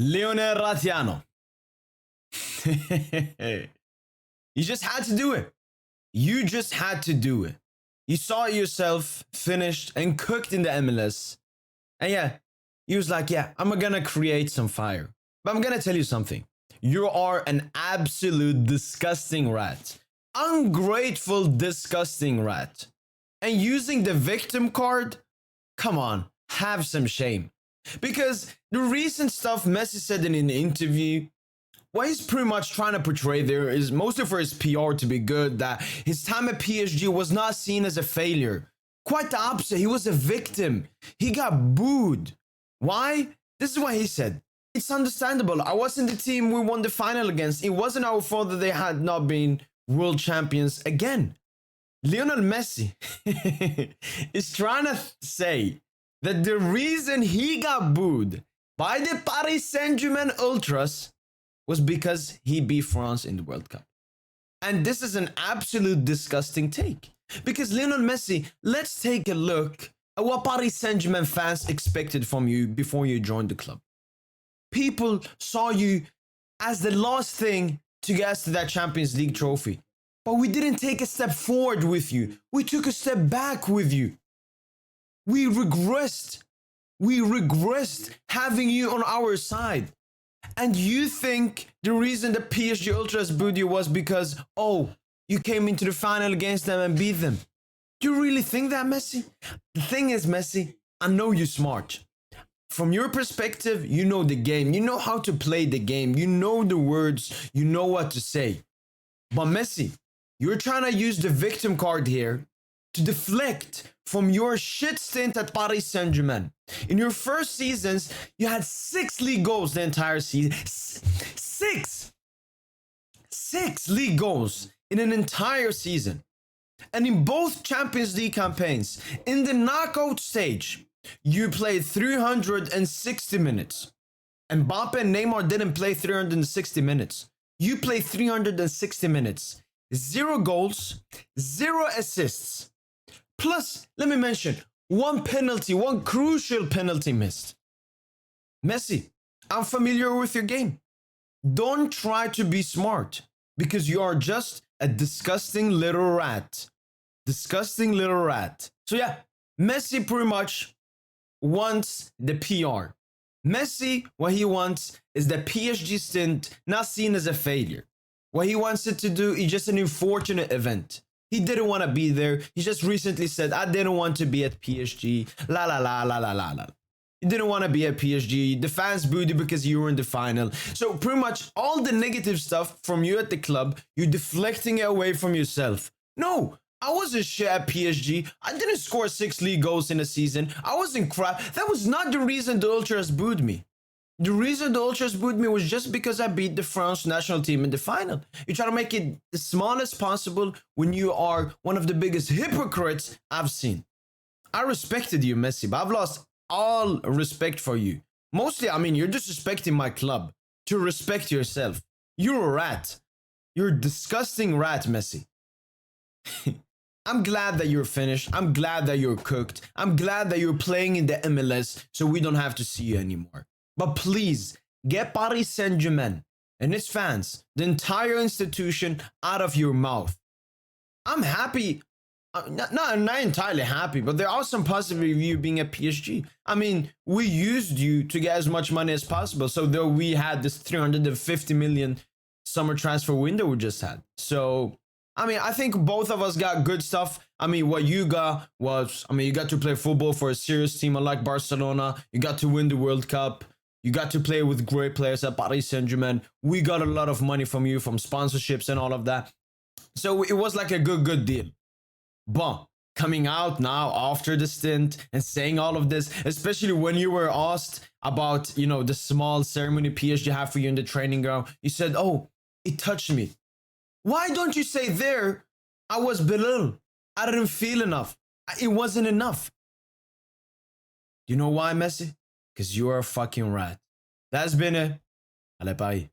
Lionel Ratiano. You just had to do it. You just had to do it. You saw yourself finished and cooked in the MLS. And yeah, you was like, yeah, I'm gonna create some fire. But I'm gonna tell you something. You are an absolute disgusting rat. Ungrateful, disgusting rat. And using the victim card? Come on, have some shame. Because the recent stuff Messi said in an interview, what he's pretty much trying to portray there is mostly for his PR to be good, that his time at PSG was not seen as a failure. Quite the opposite, he was a victim. He got booed. Why? This is what he said. It's understandable. I wasn't the team we won the final against. It wasn't our fault that they had not been world champions again. Lionel Messi is trying to say that the reason he got booed by the Paris Saint-Germain Ultras was because he beat France in the World Cup. And this is an absolute disgusting take. Because Lionel Messi, let's take a look at what Paris Saint-Germain fans expected from you before you joined the club. People saw you as the last thing to get us to that Champions League trophy. But we didn't take a step forward with you. We took a step back with you. We regressed. We regressed having you on our side. And you think the reason the PSG Ultras booed you was because, oh, you came into the final against them and beat them. Do you really think that, Messi? The thing is, Messi, I know you're smart. From your perspective, you know the game. You know how to play the game. You know the words. You know what to say. But Messi, you're trying to use the victim card here to deflect from your shit stint at Paris Saint-Germain. In your first seasons, you had 6 league goals the entire season. 6 league goals in an entire season. And in both Champions League campaigns, in the knockout stage, you played 360 minutes. And Mbappe and Neymar didn't play 360 minutes. You played 360 minutes. 0 goals, 0 assists. Plus, let me mention, 1 penalty, 1 crucial penalty missed. Messi, I'm familiar with your game. Don't try to be smart, because you are just a disgusting little rat. Disgusting little rat. So yeah, Messi pretty much wants the PR. Messi, what he wants is the PSG stint not seen as a failure. What he wants it to do is just an unfortunate event. He didn't want to be there. He just recently said, I didn't want to be at PSG. La la la la la la la. He didn't want to be at PSG. The fans booed you because you were in the final. So pretty much all the negative stuff from you at the club, you're deflecting it away from yourself. No, I wasn't shit at PSG. I didn't score 6 league goals in a season. I wasn't crap. That was not the reason the Ultras booed me. The reason the Ultras booed me was just because I beat the France national team in the final. You try to make it as small as possible when you are one of the biggest hypocrites I've seen. I respected you, Messi, but I've lost all respect for you. Mostly, I mean, you're disrespecting my club. To respect yourself. You're a rat. You're a disgusting rat, Messi. I'm glad that you're finished. I'm glad that you're cooked. I'm glad that you're playing in the MLS so we don't have to see you anymore. But please, get Paris Saint-Germain and its fans, the entire institution, out of your mouth. I'm happy. Not entirely happy, but there are some positive reviews being at PSG. I mean, we used you to get as much money as possible. So though we had this 350 million summer transfer window we just had. So, I mean, I think both of us got good stuff. I mean, what you got was, I mean, you got to play football for a serious team like Barcelona. You got to win the World Cup. You got to play with great players at Paris Saint-Germain. We got a lot of money from you, from sponsorships and all of that. So it was like a good deal. But coming out now after the stint and saying all of this, especially when you were asked about, you know, the small ceremony PSG had for you in the training ground, you said, oh, it touched me. Why don't you say there, I was belittled. I didn't feel enough. It wasn't enough. You know why, Messi? Because you are a fucking rat. That's been it. Allez, bye.